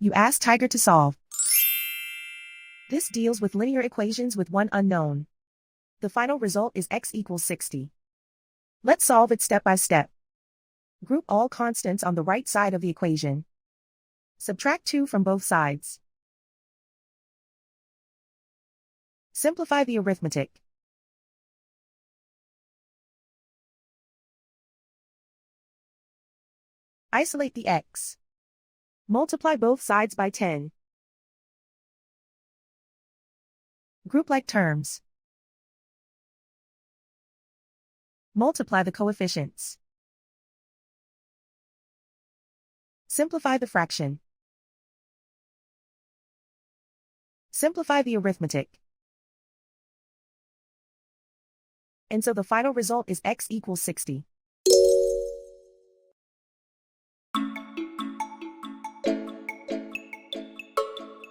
You ask Tiger to solve. This deals with linear equations with one unknown. The final result is x equals 60. Let's solve it step by step. Group all constants on the right side of the equation. Subtract 2 from both sides. Simplify the arithmetic. Isolate the x. Multiply both sides by 10. Group like terms. Multiply the coefficients. Simplify the fraction. Simplify the arithmetic. And so the final result is x equals 60.